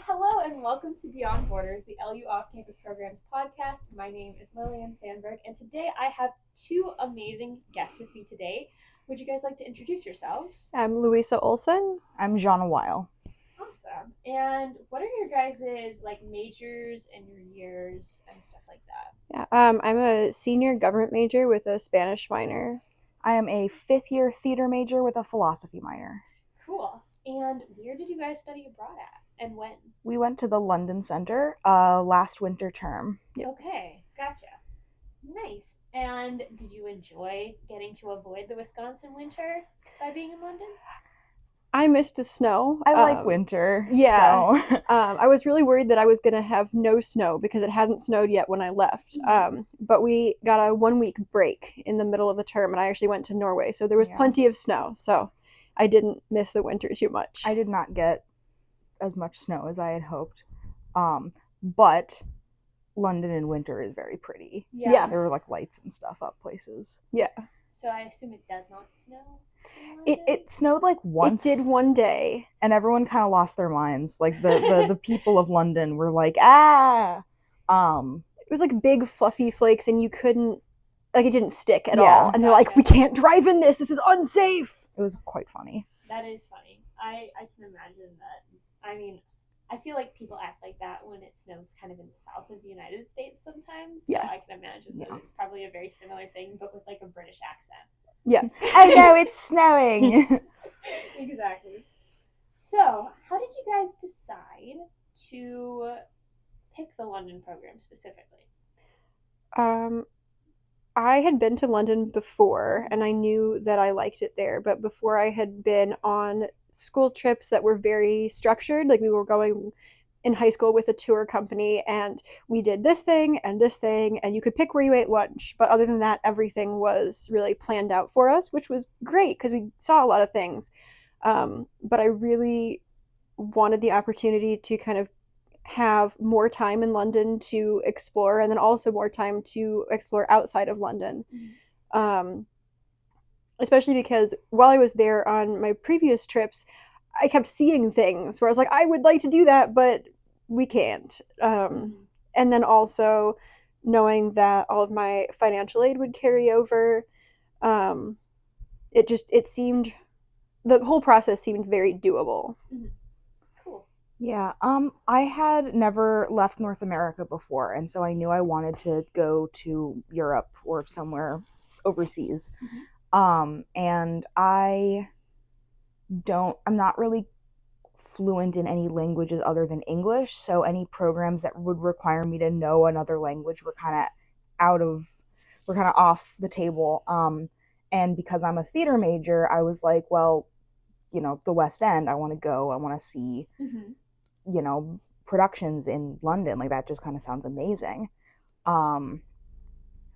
Hello and welcome to Beyond Borders, the LU Off-Campus Programs podcast. My name is Lillian Sandberg, and today I have two amazing guests with me today. Would you guys like to introduce yourselves? I'm Louisa Olson. I'm Jonna Weil. Awesome. And what are your guys' majors and your years and stuff like that? Yeah, I'm a senior government major with a Spanish minor. I am a fifth-year theater major with a philosophy minor. Cool. And where did you guys study abroad at, and when? We went to the London Center last winter term. Yep. Okay, gotcha. Nice. And did you enjoy getting to avoid the Wisconsin winter by being in London? I missed the snow. I like winter. Yeah. So. I was really worried that I was going to have no snow because it hadn't snowed yet when I left. But we got a 1-week break in the middle of the term, and I actually went to Norway. So there was plenty of snow. So I didn't miss the winter too much. I did not get as much snow as I had hoped. But London in winter is very pretty. Yeah. There were lights and stuff up places. Yeah. So I assume it does not snow? It snowed once. It did one day. And everyone kind of lost their minds. The people of London were like, ah! It was big fluffy flakes, and you couldn't, it didn't stick at all. And they're like, we can't drive in this. This is unsafe. It was quite funny. That is funny. I can imagine that. I mean, I feel like people act like that when it snows kind of in the south of the United States sometimes. Yeah. So I can imagine that it's probably a very similar thing, but with a British accent. Yeah. I know, it's snowing. Exactly. So, how did you guys decide to pick the London program specifically? I had been to London before, and I knew that I liked it there. But before, I had been on school trips that were very structured. We were going in high school with a tour company, and we did this thing, and you could pick where you ate lunch. But other than that, everything was really planned out for us, which was great because we saw a lot of things. But I really wanted the opportunity to kind of have more time in London to explore, and then also more time to explore outside of London. Especially because while I was there on my previous trips, I kept seeing things where I was like, I would like to do that, but we can't. And then also knowing that all of my financial aid would carry over, it seemed, the whole process seemed very doable. Cool. Yeah, I had never left North America before, and so I knew I wanted to go to Europe or somewhere overseas. And I'm not really fluent in any languages other than English, so any programs that would require me to know another language were kind of off the table. And because I'm a theater major, I was like, well, the West End, I want to go, I want to see, productions in London. That just kind of sounds amazing.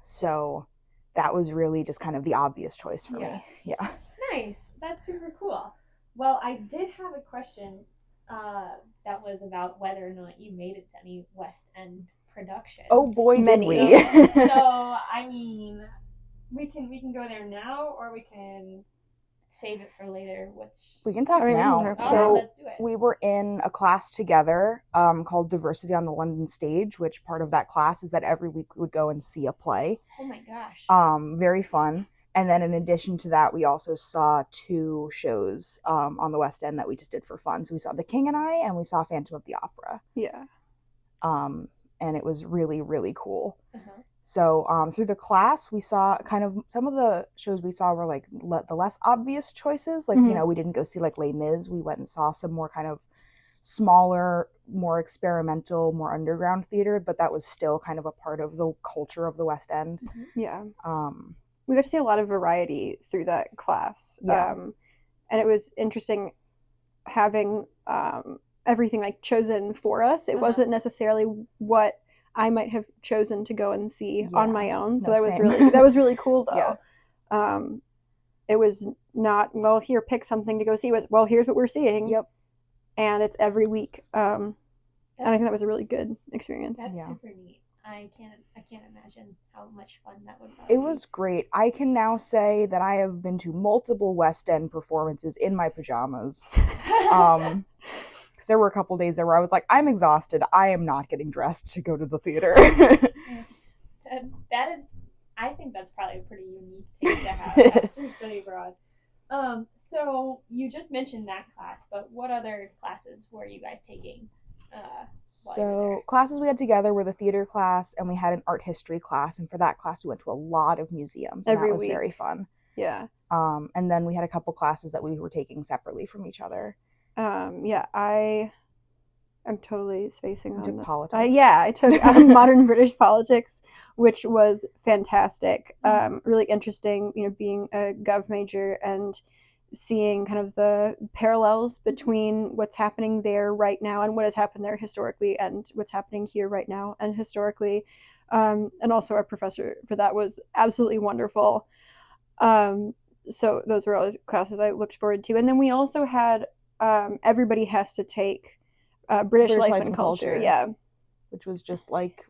So that was really just kind of the obvious choice for me. Yeah. Nice. That's super cool. Well, I did have a question that was about whether or not you made it to any West End productions. Oh boy, many. Did we. So, I mean, we can go there now, or we can save it for later. We can talk now. So let's do it. We were in a class together called Diversity on the London Stage, which part of that class is that every week we would go and see a play. Oh my gosh. Very fun. And then in addition to that, we also saw 2 shows on the West End that we just did for fun. So we saw The King and I, and we saw Phantom of the Opera. Yeah. And it was really, really cool. Uh-huh. So through the class, we saw kind of some of the shows we saw were the less obvious choices. We didn't go see Les Mis. We went and saw some more kind of smaller, more experimental, more underground theater, but that was still kind of a part of the culture of the West End. Mm-hmm. Yeah. We got to see a lot of variety through that class. Yeah. And it was interesting having everything chosen for us. It wasn't necessarily what I might have chosen to go and see on my own. So that was really cool though. Yeah. It was not, well, here, pick something to go see. It was, well, here's what we're seeing. Yep. And it's every week. And I think that was a really good experience. That's super neat. I can't imagine how much fun that would be. It was great. I can now say that I have been to multiple West End performances in my pajamas. because there were a couple days there where I was like, I'm exhausted. I am not getting dressed to go to the theater. That is, I think that's probably a pretty unique thing to have after study abroad. So you just mentioned that class, but what other classes were you guys taking? So classes we had together were the theater class, and we had an art history class, and for that class we went to a lot of museums, and Every that was week. very fun. Yeah. And then we had a couple classes that we were taking separately from each other. Yeah, I'm totally spacing I on took the politics. I took modern British politics, which was fantastic. Really interesting, being a gov major and seeing kind of the parallels between what's happening there right now and what has happened there historically and what's happening here right now and historically. And also our professor for that was absolutely wonderful. So those were all classes I looked forward to. And then we also had everybody has to take British life and culture. Yeah. Which was just like,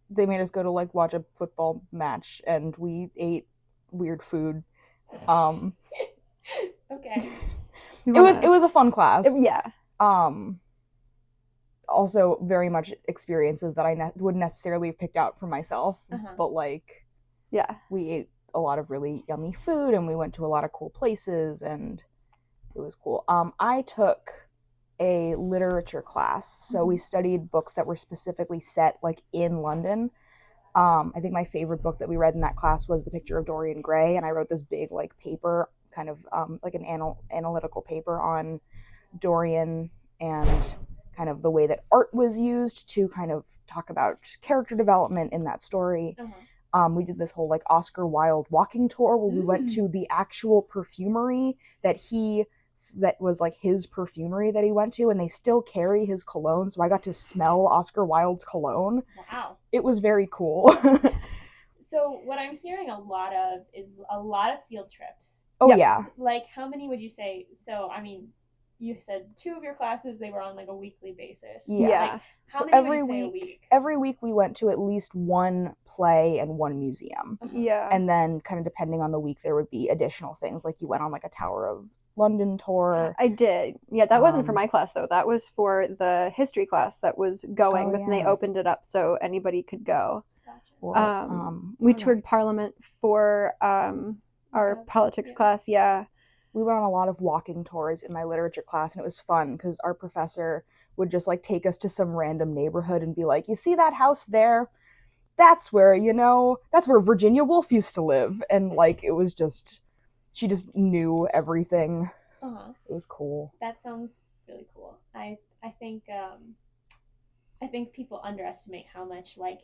they made us go to like watch a football match, and we ate weird food. Okay. It was a fun class. Yeah. Also very much experiences that I wouldn't necessarily have picked out for myself, but like, yeah, we ate a lot of really yummy food, and we went to a lot of cool places, and it was cool. I took a literature class, so we studied books that were specifically set like in London. I think my favorite book that we read in that class was The Picture of Dorian Gray, and I wrote this big like paper, kind of like an analytical paper on Dorian and kind of the way that art was used to kind of talk about character development in that story. We did this whole like Oscar Wilde walking tour where we went to the actual perfumery that was like his perfumery that he went to, and they still carry his cologne, so I got to smell Oscar Wilde's cologne. Wow. It was very cool. So what I'm hearing a lot of is a lot of field trips. Oh yeah. Like, how many would you say? So I mean, you said 2 of your classes, they were on like a weekly basis. Yeah. Like, how So many every would you say a week, week? every week we went to at least one play and one museum. Yeah. And then kind of depending on the week, there would be additional things, like you went on like a Tower of London tour. I did. Yeah, that wasn't for my class though. That was for the history class that was going, but then they opened it up so anybody could go. Gotcha. We toured Parliament for our politics class. Yeah. We went on a lot of walking tours in my literature class, and it was fun because our professor would just like take us to some random neighborhood and be like, you see that house there? That's where, that's where Virginia Woolf used to live. And like, it was just, she just knew everything. It was cool. That sounds really cool. I think people underestimate how much like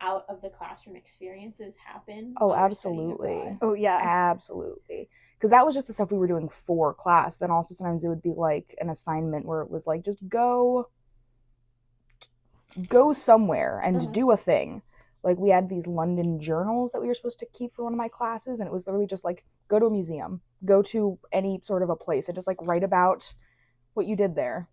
out of the classroom experiences happen. Oh, absolutely. Oh yeah, absolutely. Because that was just the stuff we were doing for class. Then also sometimes it would be like an assignment where it was like, just go somewhere and do a thing. Like we had these London journals that we were supposed to keep for one of my classes, and it was literally just like, go to a museum, go to any sort of a place, and just like write about what you did there.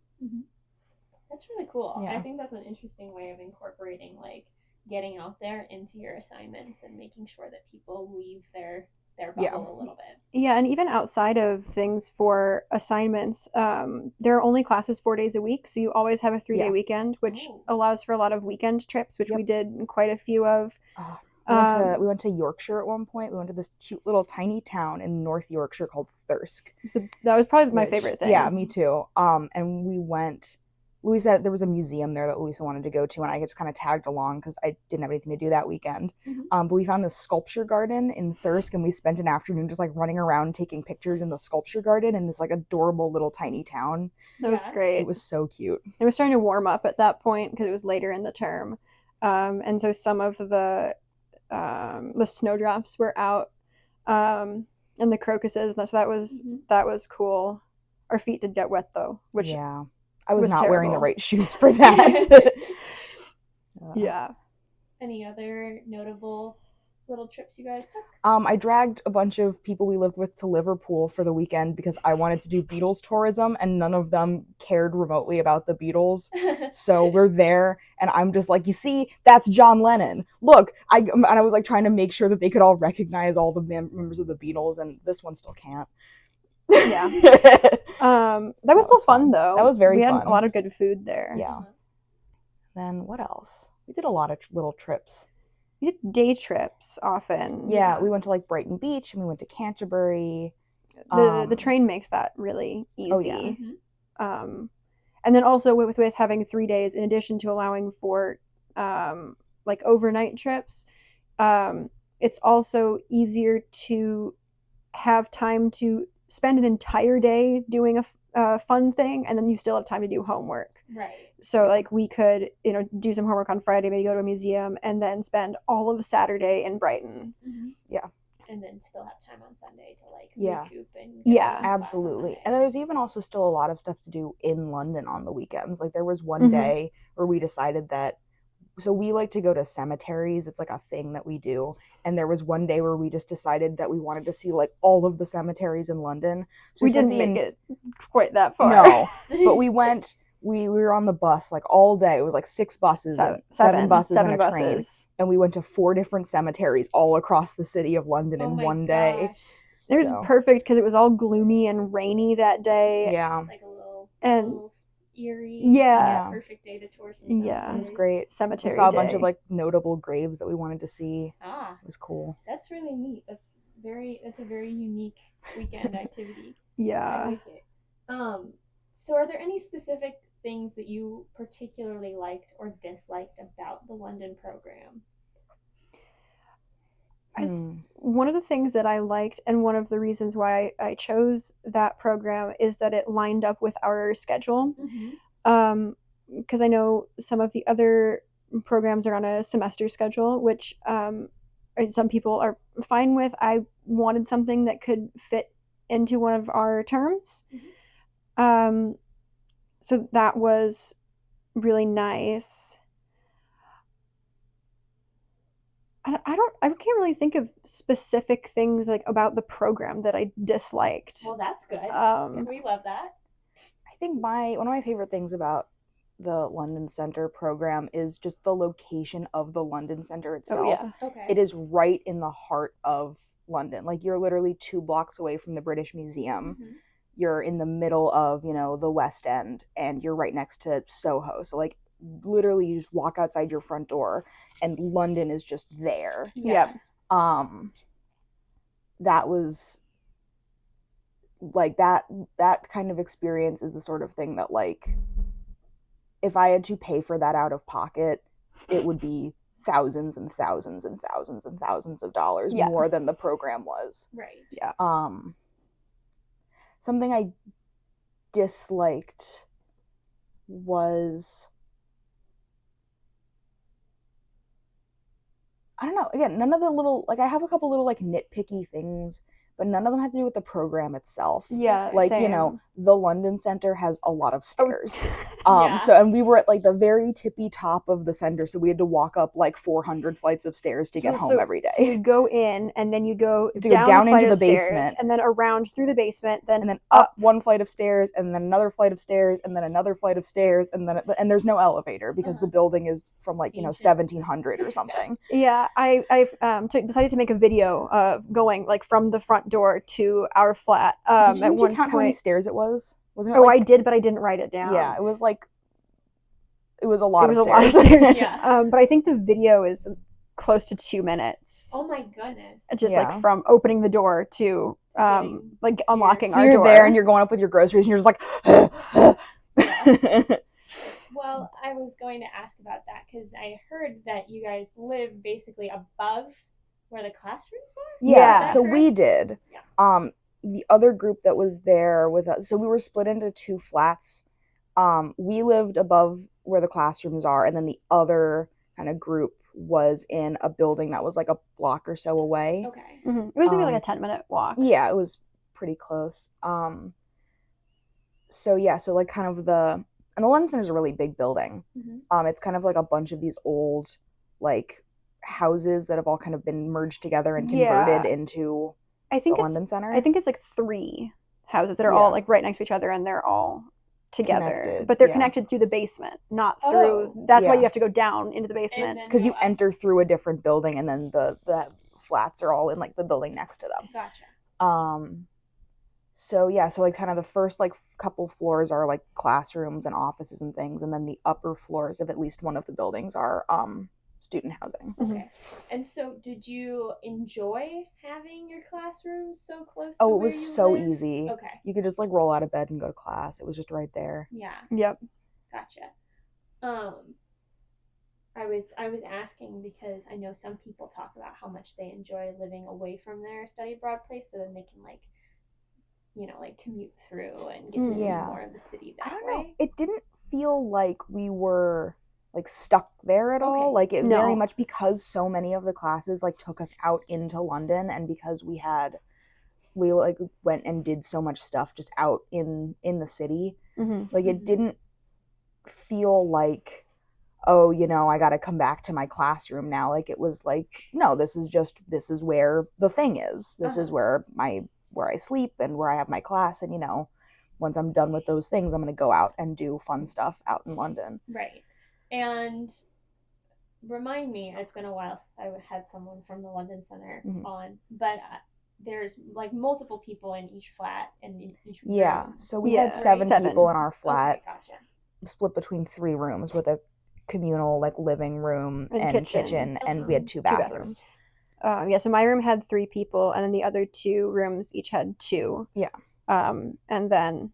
That's really cool. Yeah. I think that's an interesting way of incorporating like getting out there into your assignments and making sure that people leave their bubble a little bit. Yeah, and even outside of things for assignments, there are only classes 4 days a week, so you always have a 3-day weekend, which allows for a lot of weekend trips, which we did quite a few of. We went to Yorkshire at one point. We went to this cute little tiny town in North Yorkshire called Thirsk. That was probably my favorite thing. Yeah, me too. And we went. Louisa, there was a museum there that Louisa wanted to go to, and I just kind of tagged along because I didn't have anything to do that weekend. But we found this sculpture garden in Thirsk, and we spent an afternoon just like running around taking pictures in the sculpture garden in this like adorable little tiny town. That was great. It was so cute. It was starting to warm up at that point because it was later in the term, and so some of the snowdrops were out, and the crocuses. So that was cool. Our feet did get wet though, which I was not terrible. wearing the right shoes for that. Yeah. Any other notable little trips you guys took? I dragged a bunch of people we lived with to Liverpool for the weekend because I wanted to do Beatles tourism, and none of them cared remotely about the Beatles. So we're there, and I'm just like, you see, that's John Lennon. Look, and I was like trying to make sure that they could all recognize all the members of the Beatles, and this one still can't. Yeah. That was still was fun fun. though. That was very We had fun. a lot of good food there. Yeah. Then what else? We did a lot of little trips. We did day trips often. Yeah, we went to like Brighton Beach and we went to Canterbury. The train makes that really easy. Oh, yeah. Mm-hmm. And then also with having 3 days, in addition to allowing for like overnight trips, it's also easier to have time to spend an entire day doing a fun thing, and then you still have time to do homework. Right. So like we could, do some homework on Friday, maybe go to a museum, and then spend all of Saturday in Brighton. Mm-hmm. Yeah. And then still have time on Sunday to like Yeah. recoup and Yeah. ready for class on Absolutely. Monday. And there's even also still a lot of stuff to do in London on the weekends. Like there was one Mhm. day where we decided that, so we like to go to cemeteries. It's like a thing that we do. And there was one day where we just decided that we wanted to see like all of the cemeteries in London. So We spent didn't the make it quite that far. No, but we went. We were on the bus like all day. It was like 6 buses, and seven buses, and a train. buses. And we went to 4 different cemeteries all across the city of London Oh in my one day. gosh. It was So, perfect because it was all gloomy and rainy that day. yeah, Like a little, And- little eerie. Yeah. Perfect day to tour some Yeah. it was cemeteries. great. We Cemetery saw a day. bunch of like notable graves that we wanted to see. Ah, It was cool. that's really neat. That's a very unique weekend activity. I Yeah. like it. So are there any specific things that you particularly liked or disliked about the London program? One of the things that I liked, and one of the reasons why I chose that program, is that it lined up with our schedule. Mm-hmm. Because I know some of the other programs are on a semester schedule, which some people are fine with. I wanted something that could fit into one of our terms. Mm-hmm. So that was really nice. I can't really think of specific things like about the program that I disliked. Well, that's good. We love that. I think one of my favorite things about the London Center program is just the location of the London Center itself. Oh yeah. Okay. It is right in the heart of London. Like you're literally 2 blocks away from the British Museum. Mm-hmm. You're in the middle of, the West End, and you're right next to Soho. So like literally you just walk outside your front door and London is just there. Yeah. That was like that kind of experience is the sort of thing that like if I had to pay for that out of pocket, it would be thousands and thousands and thousands and thousands of dollars more than the program was. Right. Yeah. Something I disliked was, I don't know, again, none of the little, like I have a couple little like nitpicky things, but none of them have to do with the program itself. Yeah. Like, same. the London Center has a lot of stairs. Yeah. And we were at like the very tippy top of the center, so we had to walk up like 400 flights of stairs to get home every day. So you'd go in, and then you'd go to go down a flight into of the stairs, basement. and then around through the basement, and then up 1 flight of stairs, and then another flight of stairs, and then another flight of stairs, and there's no elevator because the building is from like Ancient. 1700 or something. Yeah, I've decided to make a video of going like from the front door to our flat. Did you count how many stairs it was? Wasn't it? Oh, like, I did, but I didn't write it down. Yeah, it was a lot of stairs. a lot of stairs. Yeah. But I think the video is close to 2 minutes. Oh my goodness. Just Yeah. like from opening the door to like unlocking So our you're door. there and you're going up with your groceries and you're just like Well, I was going to ask about that because I heard that you guys live basically above where the classrooms are. Yeah, Is that so we correct? did. Yeah. The other group that was there with us, so we were split into 2 flats. We lived above where the classrooms are, and then the other kind of group was in a building that was like a block or so away. Okay. Mhm. It was maybe like a 10-minute walk. Yeah, it was pretty close. So like kind of the London Center is a really big building. Mm-hmm. It's kind of like a bunch of these old like houses that have all kind of been merged together and converted into I think the it's London Center. I think it's like 3 houses that are all Yeah. like right next to each other, and they're all together. Connected, But they're yeah. connected through the basement, not Oh. through. That's why Yeah. you have to go down into the And basement. then because you go up. enter through a different building, and then the flats are all in like the building next to them. Gotcha. So yeah, so like kind of the first like couple floors are like classrooms and offices and things, and then the upper floors of at least one of the buildings are student housing. Okay. And so did you enjoy having your classrooms so close to Oh, it where was you so live? easy. Okay. You could just like roll out of bed and go to class. It was just right there. Yeah. Yep. Gotcha. I was asking because I know some people talk about how much they enjoy living away from their study abroad place, so then they can like, like commute through and get to see Yeah. more of the city I that don't know. way. It didn't feel like we were like stuck there at all. Okay. Like it No. very much, because so many of the classes like took us out into London, and because we like went and did so much stuff just out in the city. Like it Mhm. didn't feel like, oh, I got to come back to my classroom now. Like it was like, no, this is where the thing is. This is where I sleep and where I have my class, and once I'm done with those things, I'm going to go out and do fun stuff out in London. Right. And remind me, it's been a while since I had someone from the London Center on, but there's like multiple people in each flat and in each room. Yeah, so we Yeah, had seven right. people in our flat, Okay, gotcha. split between 3 rooms with a communal like living room and kitchen, and we had 2 bathrooms. Yeah, so my room had 3 people, and then the other 2 rooms each had 2. Yeah. And then,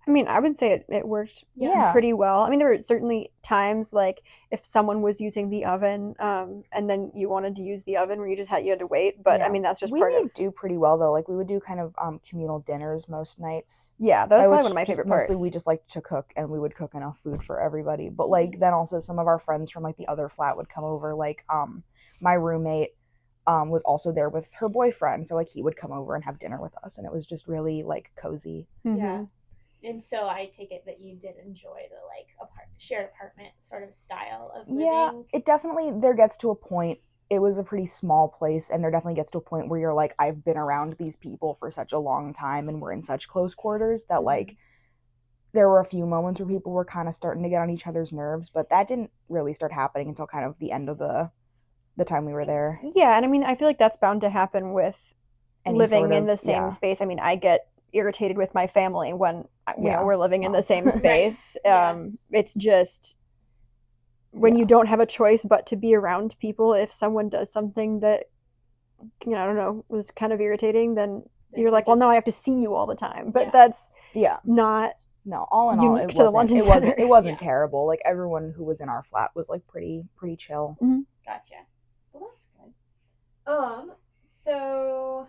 I mean, I would say it worked Yeah. pretty well. I mean, there were certainly times like if someone was using the oven, and then you wanted to use the oven where you had to wait. But I mean, that's just we part may of. do pretty well though. Like we would do kind of communal dinners most nights. Yeah, that was By probably which one of my just favorite mostly parts. we just like to cook, and we would cook enough food for everybody. But like then also some of our friends from like the other flat would come over. Like my roommate was also there with her boyfriend, so like he would come over and have dinner with us, and it was just really like cozy. Yeah. And so I take it that you did enjoy the like shared apartment sort of style of living. Yeah, it definitely, there gets to a point, it was a pretty small place, and there definitely gets to a point where you're like, I've been around these people for such a long time and we're in such close quarters that like there were a few moments where people were kind of starting to get on each other's nerves, but that didn't really start happening until kind of the end of the time we were there. Yeah, and I mean, I feel like that's bound to happen with living in the same space. I mean, I get irritated with my family when we're living in the same space. It's just when you don't have a choice but to be around people, if someone does something that I don't know, was kind of irritating, then you're like, well, now I have to see you all the time. But that's not all in all, unique to the London Center. It wasn't terrible. Like everyone who was in our flat was like pretty chill. Mm-hmm. Gotcha. Well, that's good. So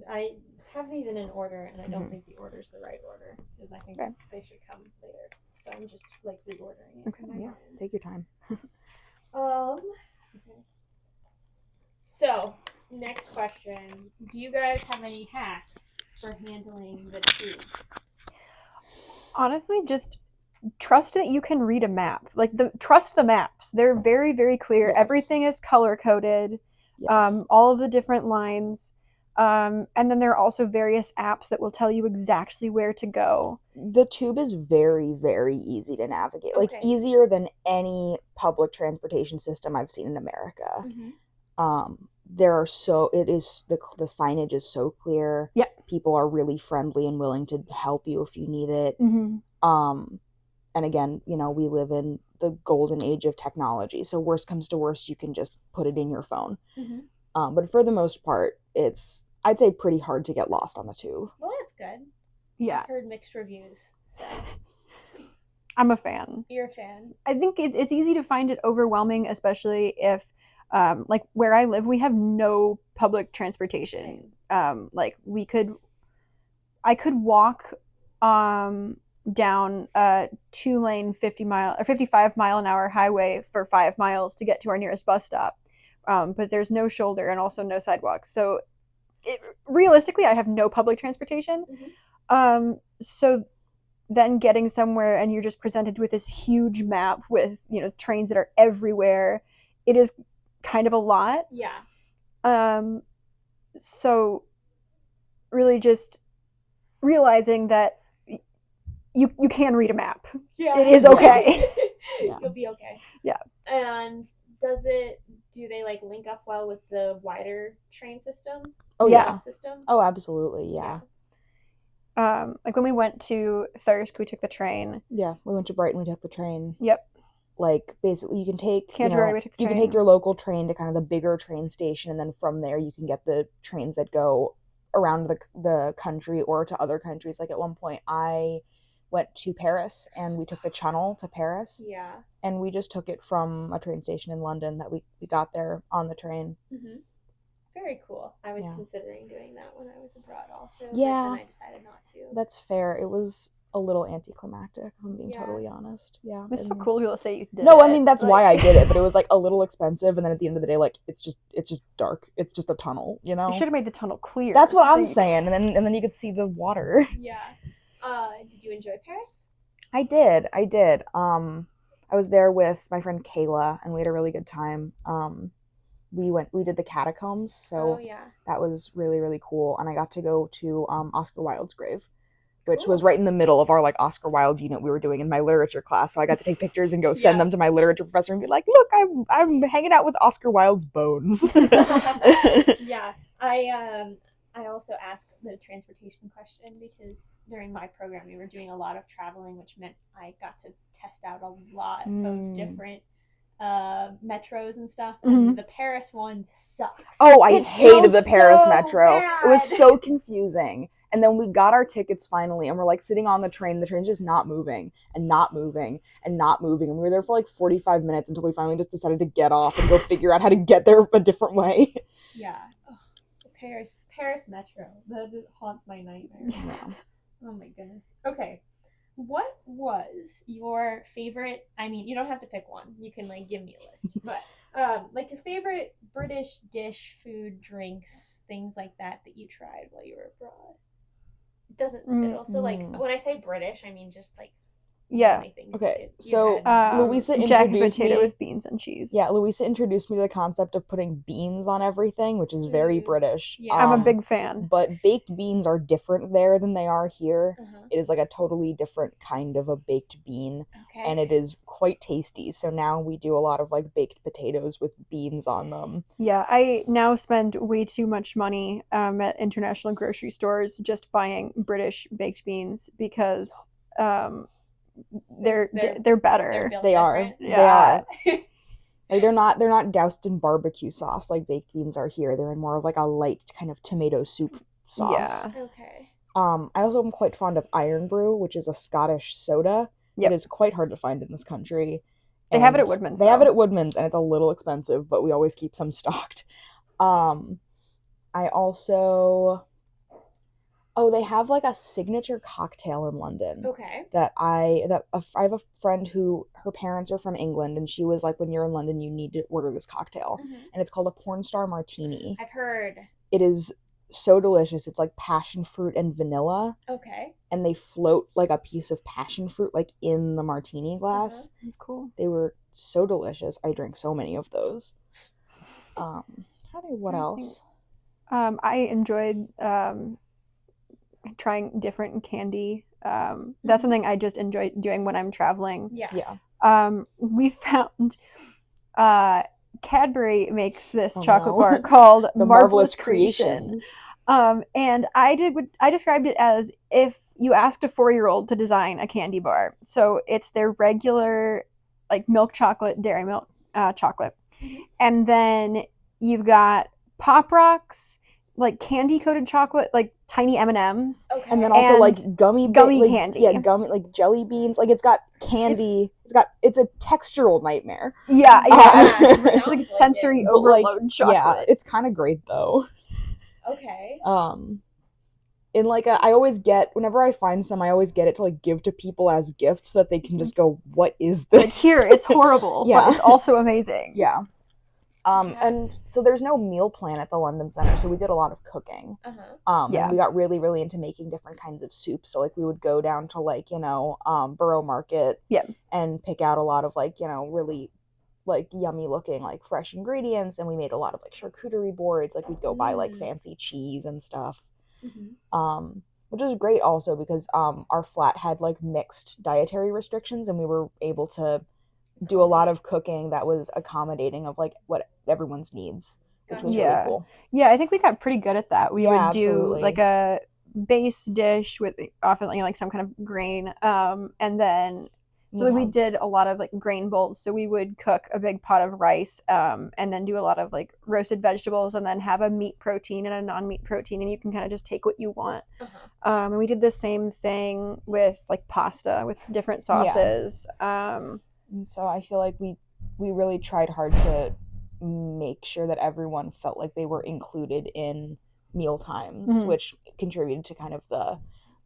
I have these in an order, and I don't think the order's the right order because I think they should come later. So I'm just like reordering it. Okay, yeah. Take your time. Okay. So next question: do you guys have any hacks for handling the tube? Honestly, just trust that you can read a map. Like trust the maps. They're very, very clear. Yes. Everything is color coded. Yes. All of the different lines. And then there are also various apps that will tell you exactly where to go. The tube is very, very easy to navigate. Like easier than any public transportation system I've seen in America. The signage is so clear. Yeah. People are really friendly and willing to help you if you need it. And again, we live in the golden age of technology. So worst comes to worst, you can just put it in your phone. But for the most part, it's, I'd say, pretty hard to get lost on the tube. Well, that's good. Yeah. I've heard mixed reviews. So I'm a fan. You're a fan. I think it's easy to find it overwhelming, especially if, like where I live, we have no public transportation. Like I could walk down a 2-lane 50-mile or 55-mile-an-hour highway for 5 miles to get to our nearest bus stop. But there's no shoulder and also no sidewalks. So realistically, I have no public transportation. So then getting somewhere and you're just presented with this huge map with, trains that are everywhere. It is kind of a lot. Yeah. So really just realizing that you can read a map. Yeah. It is okay. You'll be okay. Yeah. And do they like link up well with the wider train system? Oh, Yeah. yeah. Bus system. Oh, absolutely. Yeah. Like when we went to Thirsk, we took the train. Yeah. We went to Brighton. We took the train. Yep. Like, basically, you can take, Canterbury, we took the you can train. take your local train to kind of the bigger train station, and then from there you can get the trains that go around the country or to other countries. Like, at one point, I went to Paris, and we took the Channel to Paris, Yeah. and we just took it from a train station in London that we got there on the train. Mm-hmm. Very cool. I was Yeah. considering doing that when I was abroad also. Yeah. But then I decided not to. That's fair. It was a little anticlimactic, if I'm being Yeah. totally honest. Yeah. It's so and- cool to be able to say you did No, it. I mean, that's why I did it, but it was like a little expensive, and then at the end of the day, like, it's just dark. It's just a tunnel, you know? You should have made the tunnel clear. That's what so I'm you- saying, and then you could see the water. Yeah. Did you enjoy Paris? I did. I was there with my friend Kayla, and we had a really good time. We did the catacombs, so Oh yeah. that was really, really cool. And I got to go to Oscar Wilde's grave, which was Cool. right in the middle of our like Oscar Wilde unit we were doing in my literature class. So I got to take pictures and go send Yeah. them to my literature professor and be like, "Look, I'm hanging out with Oscar Wilde's bones." Yeah. I also asked the transportation question because during my program we were doing a lot of traveling, which meant I got to test out a lot of different metros and stuff. And the Paris one sucks. Oh, I It's hated the Paris so Metro. It was bad. so confusing. And then we got our tickets finally, and we're like sitting on the train. The train's just not moving and not moving and not moving. And we were there for like 45 minutes until we finally just decided to get off and go figure out how to get there a different way. Yeah. Ugh, the Paris Metro. That haunts my nightmares. Yeah. Oh my goodness. Okay. What was your favorite? I mean, you don't have to pick one. You can like give me a list. But like your favorite British dish, food, drinks, things like that you tried while you were abroad. It doesn't. It also like when I say British, I mean just like Yeah. many things. Okay, you so, had. Louisa Jack introduced potato me- with beans and cheese. Yeah, Louisa introduced me to the concept of putting beans on everything, which is very Mm. British. Yeah. I'm a big fan. But baked beans are different there than they are here. Uh-huh. It is like a totally different kind of a baked bean, Okay. and it is quite tasty. So now we do a lot of like baked potatoes with beans on them. Yeah, I now spend way too much money at international grocery stores just buying British baked beans because they're They're better. built They are. different. Yeah. They are. Like they're not doused in barbecue sauce like baked beans are here. They're in more of like a light kind of tomato soup sauce. Yeah. Okay. I also am quite fond of Iron Brew, which is a Scottish soda. Yep. It is quite hard to find in this country. They have it at And Woodman's, They have though. it at Woodman's, and it's a little expensive, but we always keep some stocked. I also... Oh, they have like a signature cocktail in London. Okay. I have a friend who her parents are from England, and she was like, when you're in London, you need to order this cocktail, Mhm. and it's called a porn star martini. I've heard. It is so delicious. It's like passion fruit and vanilla, Okay. and they float like a piece of passion fruit like in the martini glass. That's cool. They were so delicious. I drank so many of those. What else? I enjoyed trying different candy. That's something I just enjoy doing when I'm traveling. Yeah. Yeah. We found Cadbury makes this Oh, chocolate no. bar called The Marvelous Creation. And I described it as if you asked a 4-year-old to design a candy bar. So it's their regular like milk chocolate, dairy milk chocolate. Mhm. And then you've got Pop Rocks, like candy coated chocolate, like tiny M&Ms. Okay. And then also And like gummy like, candy. Yeah, gummy like jelly beans. Like it's got candy. It's a textural nightmare. Yeah, Yeah, it's sounds like like sensory it. But, like, overload chocolate. Yeah, it's kind of great though. Okay. In like I always get whenever I find some, I always get it to like give to people as gifts so that they can just go, "What is this?" Like here, it's horrible, Yeah. but it's also amazing. Yeah. Yeah. And so there's no meal plan at the London Center, so we did a lot of cooking. Uh-huh. Yeah. And we got really, really into making different kinds of soups. So like we would go down to like, Borough Market Yep. and pick out a lot of like, really like yummy looking like fresh ingredients, and we made a lot of like charcuterie boards. Like we'd go buy like Mm. fancy cheese and stuff. Mm-hmm. Which was great also because our flat had like mixed dietary restrictions, and we were able to do a lot of cooking that was accommodating of like what everyone's needs, which was Yeah. really cool. Yeah, I think we got pretty good at that. We Yeah, would do absolutely. like a base dish with often like some kind of grain, and then so we Yeah. did a lot of like grain bowls. So we would cook a big pot of rice, and then do a lot of like roasted vegetables, and then have a meat protein and a non-meat protein, and you can kind of just take what you want. And we did the same thing with like pasta with different sauces. And so I feel like we really tried hard to make sure that everyone felt like they were included in meal times, Mhm. which contributed to kind of the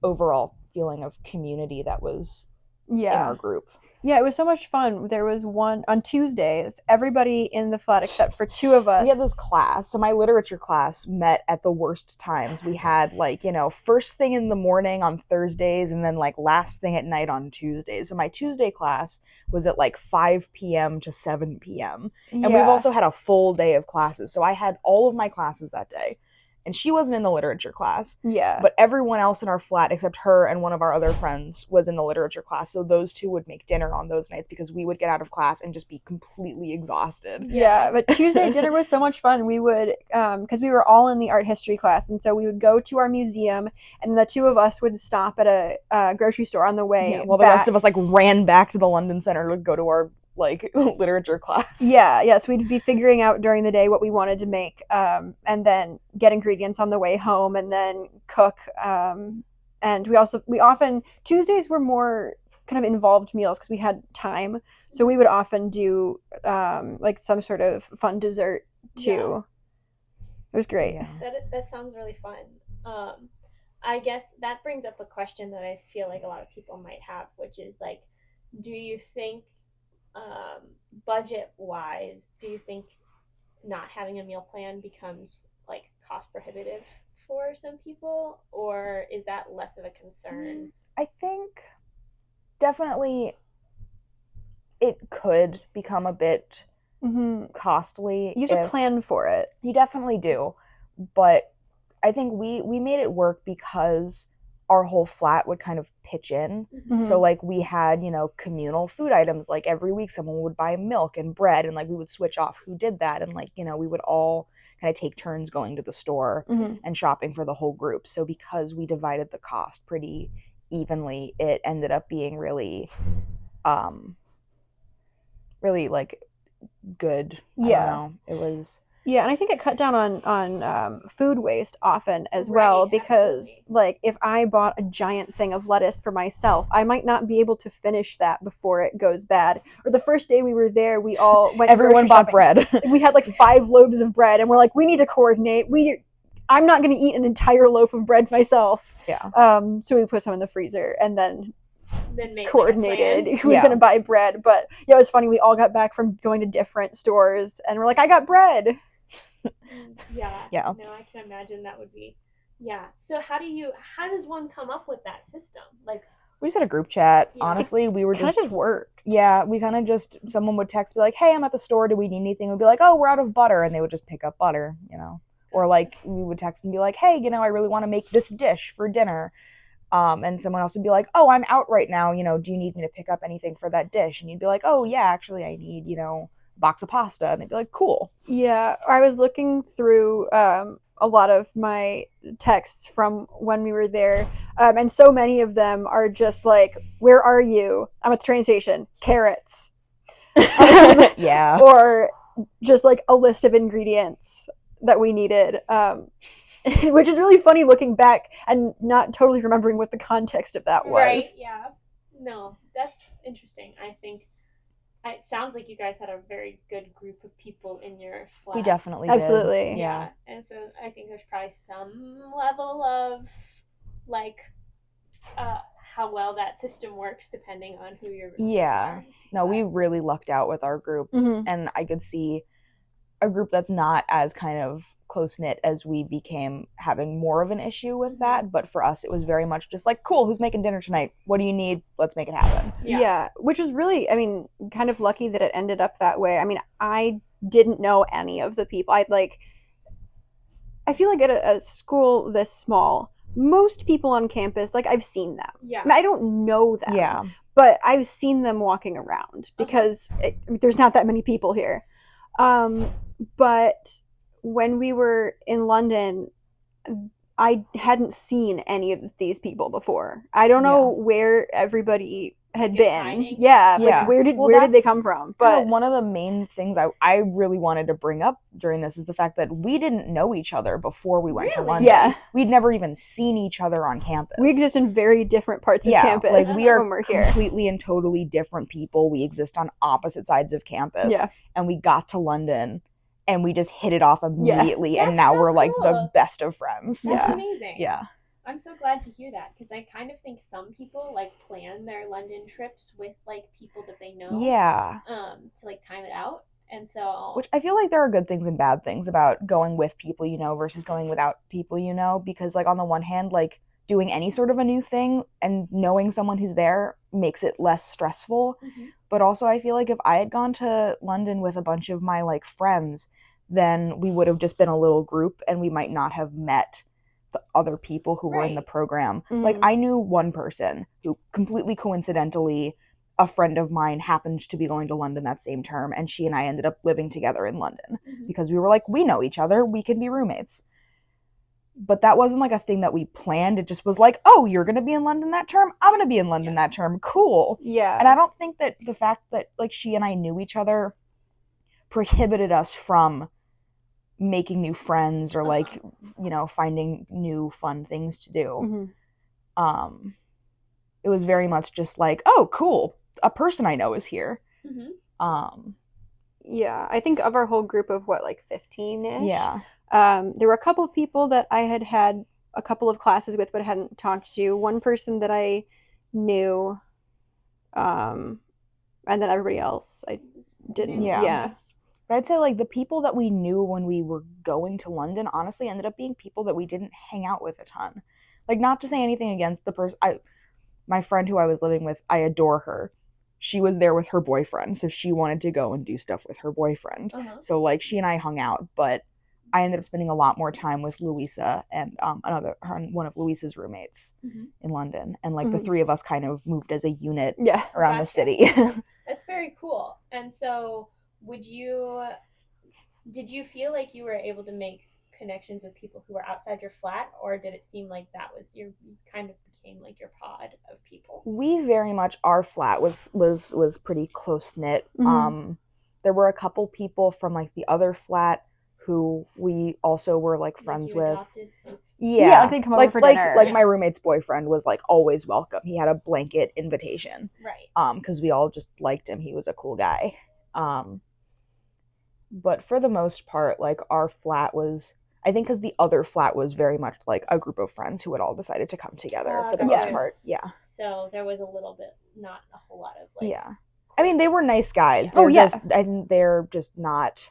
overall feeling of community that was in Yeah. our group. Yeah, it was so much fun. There was one on Tuesdays. Everybody in the flat except for two of us. We had this class. So my literature class met at the worst times. We had like, first thing in the morning on Thursdays and then like last thing at night on Tuesdays. So my Tuesday class was at like 5 p.m. to 7 p.m. And we've also had a full day of classes. So I had all of my classes that day. And she wasn't in the literature class. Yeah. But everyone else in our flat, except her and one of our other friends, was in the literature class. So those two would make dinner on those nights because we would get out of class and just be completely exhausted. Yeah, but Tuesday dinner was so much fun. We would, because we were all in the art history class, and so we would go to our museum, and the two of us would stop at a grocery store on the way. Yeah, while the rest of us like ran back to the London Center to go to our like literature class. Yeah, so we'd be figuring out during the day what we wanted to make, and then get ingredients on the way home, and then cook. And we often Tuesdays were more kind of involved meals because we had time, so we would often do like some sort of fun dessert too. It was great. Yeah. That sounds really fun. I guess that brings up a question that I feel like a lot of people might have, which is like, do you think budget wise, do you think not having a meal plan becomes like cost prohibitive for some people, or is that less of a concern? I think definitely it could become a bit costly. You have to plan for it. You definitely do. But I think we made it work because our whole flat would kind of pitch in. So like we had, communal food items. Like every week someone would buy milk and bread, and like we would switch off who did that, and like, we would all kind of take turns going to the store and shopping for the whole group. So because we divided the cost pretty evenly, it ended up being really really like good. I don't know. It was and I think it cut down on food waste often as well, because absolutely. like if I bought a giant thing of lettuce for myself, I might not be able to finish that before it goes bad. Or the first day we were there, we all went everyone bought shopping. bread. We had like 5 loaves of bread, and we're like, we need to coordinate. I'm not going to eat an entire loaf of bread myself. Yeah. So we put some in the freezer and then make coordinated like who was going to buy bread. But yeah, it was funny. We all got back from going to different stores, and we're like, I got bread. Yeah. No, I can imagine that would be. Yeah. So how does one come up with that system? Like, we just had a group chat. Yeah. Honestly, we were Kind of just worked. Yeah, we kind of just, someone would text, be like, hey, I'm at the store, do we need anything? We'd be like, oh, we're out of butter, and they would just pick up butter, Or like, we would text and be like, hey, I really want to make this dish for dinner. And someone else would be like, oh, I'm out right now, do you need me to pick up anything for that dish? And you'd be like, oh, yeah, actually, I need, a box of pasta. And they'd be like, cool. Yeah, I was looking through a lot of my texts from when we were there, and so many of them are just like, where are you? I'm at the train station. Carrots. Yeah. Or just like a list of ingredients that we needed, which is really funny looking back and not totally remembering what the context of that was. Right, yeah. No, that's interesting. I think it sounds like you guys had a very good group of people in your flat. We definitely Absolutely. did. Yeah. And so I think there's probably some level of like how well that system works depending on who your roommates are. No, we really lucked out with our group. And I could see a group that's not as kind of close-knit as we became having more of an issue with that. But for us, it was very much just like, cool, who's making dinner tonight? What do you need? Let's make it happen. Yeah, which was really, kind of lucky that it ended up that way. I didn't know any of the people. I feel like at a school this small, most people on campus, like, I've seen them. Yeah. I don't know them. Yeah. But I've seen them walking around because there's not that many people here. But when we were in London, I hadn't seen any of these people before. I don't know where everybody had Just been. hiding? Yeah, Yeah. like where did Well, they that's come from? Kinda But one of the main things I really wanted to bring up during this is the fact that we didn't know each other before we went to Really? London. Yeah. We'd never even seen each other on campus. we exist in very different parts of Yeah, campus like we are when we're here. completely and totally different people. We exist on opposite sides of campus. Yeah. And we got to London and we just hit it off immediately, and That's now so we're like the cool. best of friends. That's Yeah. amazing. Yeah. I'm so glad to hear that because I kind of think some people like plan their London trips with like people that they know. Yeah. To like time it out, and so Which I feel like there are good things and bad things about going with people you know versus going without people you know, because like on the one hand, like doing any sort of a new thing and knowing someone who's there makes it less stressful. Mhm. But also I feel like if I had gone to London with a bunch of my like friends, then we would have just been a little group and we might not have met the other people who were in the Right. program. Mhm. Like I knew one person who completely coincidentally, a friend of mine happened to be going to London that same term, and she and I ended up living together in London Mhm. because we were like, we know each other, we can be roommates. But that wasn't like a thing that we planned. It just was like, oh, you're going to be in London that term? I'm going to be in London that term. Cool. Yeah. And I don't think that the fact that like she and I knew each other prohibited us from making new friends or like, you know, finding new fun things to do. Mhm. It was very much just like, oh, cool, a person I know is here. Mhm. Yeah, I think of our whole group of what, like 15-ish. Yeah. There were a couple of people that I had a couple of classes with but hadn't talked to. One person that I knew, and then everybody else I didn't. Yeah. Yeah. But I'd say like the people that we knew when we were going to London honestly ended up being people that we didn't hang out with a ton. Like, not to say anything against the person. My friend who I was living with, I adore her. She was there with her boyfriend, so she wanted to go and do stuff with her boyfriend. So like she and I hung out, but I ended up spending a lot more time with Louisa and one of Louisa's roommates in London, and like the three of us kind of moved as a unit around the city. That's very cool. And so, did you feel like you were able to make connections with people who were outside your flat, or did it seem like that was you kind of became like your pod of people? We very much, our flat was pretty close knit. There were a couple people from like the other flat who we also were like friends with. Adopted? Yeah, like they'd come over for dinner. Like my roommate's boyfriend was like always welcome. He had a blanket invitation. Right. Because we all just liked him. He was a cool guy. But for the most part, like our flat was, I think because the other flat was very much like a group of friends who had all decided to come together for the most part. Yeah. So there was a little bit, not a whole lot of like. Yeah. I mean, they were nice guys. Yeah. I think they're just not.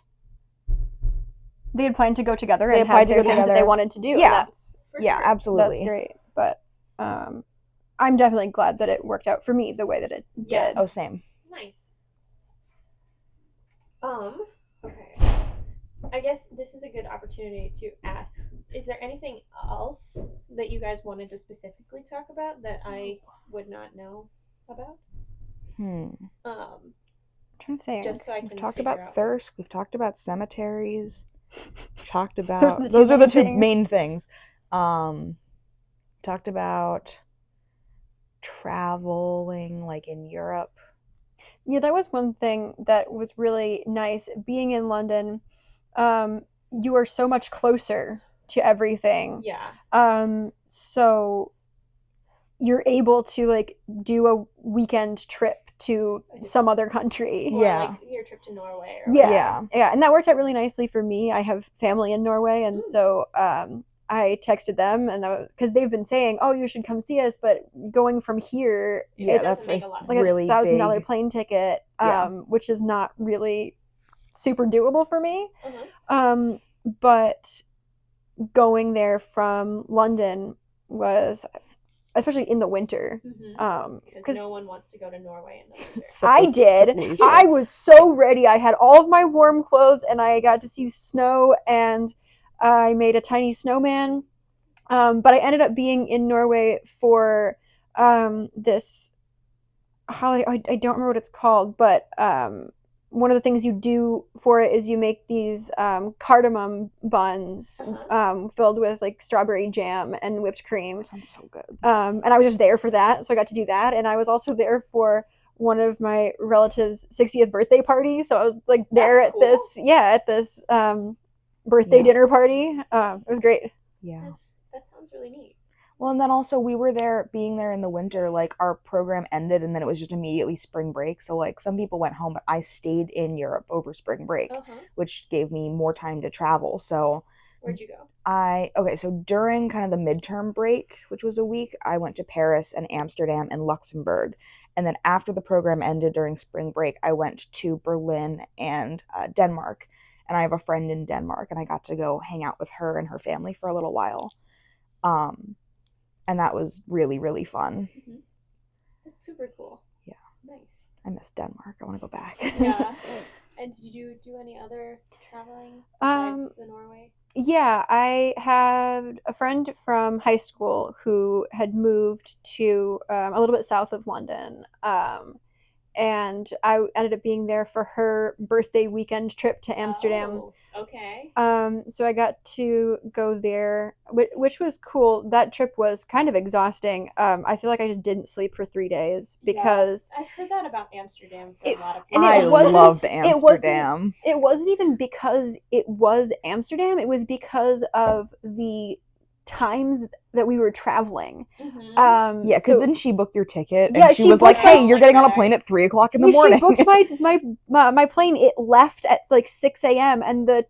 They had planned to go together and have their things that they wanted to do. Yeah. And that's, yeah, absolutely. That's great. But I'm definitely glad that it worked out for me the way that it did. Oh, same. Nice. Okay. I guess this is a good opportunity to ask, is there anything else that you guys wanted to specifically talk about that I would not know about? I'm trying to think. Just so I can We've talked figure about out. thirst. We've talked about cemeteries. We've talked about Those are the two main things. Talked about traveling like in Europe. Yeah, that was one thing that was really nice. Being in London, you are so much closer to everything. Yeah. So you're able to like do a weekend trip to some other country. Or like your trip to Norway. Or Yeah, and that worked out really nicely for me. I have family in Norway, and so I texted them, and because they've been saying, "Oh, you should come see us," but going from here, that's like really a $1,000 big plane ticket, which is not really super doable for me. But going there from London was, especially in the winter, because no one wants to go to Norway in the winter. I did. I was so ready. I had all of my warm clothes, and I got to see snow, and I made a tiny snowman. But I ended up being in Norway for this holiday. I don't remember what it's called, but one of the things you do for it is you make these cardamom buns filled with like strawberry jam and whipped cream. Sounds so good. And I was just there for that, so I got to do that. And I was also there for one of my relatives' 60th birthday party, so I was like there That's at cool. this birthday Yeah. dinner party. It was great. Yeah. That sounds really neat. Well, and then also we were there, being there in the winter, like our program ended and then it was just immediately spring break. So like some people went home, but I stayed in Europe over spring break, which gave me more time to travel. So where'd you go? So during kind of the midterm break, which was a week, I went to Paris and Amsterdam and Luxembourg. And then after the program ended during spring break, I went to Berlin and Denmark. And I have a friend in Denmark, and I got to go hang out with her and her family for a little while. And that was really, really fun. Mm-hmm. That's super cool. Yeah. Nice. I miss Denmark. I want to go back. Yeah. And did you do any other traveling besides the Norway? Yeah, I had a friend from high school who had moved to a little bit south of London. And I ended up being there for her birthday weekend trip to Amsterdam. Oh, okay. So I got to go there, which was cool. That trip was kind of exhausting. I feel like I just didn't sleep for 3 days because I've heard that about Amsterdam for a lot of and people. I loved Amsterdam. It wasn't even because it was Amsterdam. It was because of the times that we were traveling. Mm-hmm. Yeah, because didn't she book your ticket? And Yeah, she was like, "Hey, you're getting on a plane at 3:00 in the morning." She booked my plane. It left at like 6 a.m. and the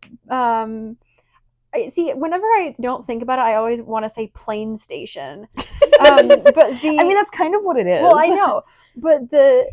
see, whenever I don't think about it, I always want to say plane station. But I mean, that's kind of what it is. Well, I know, but the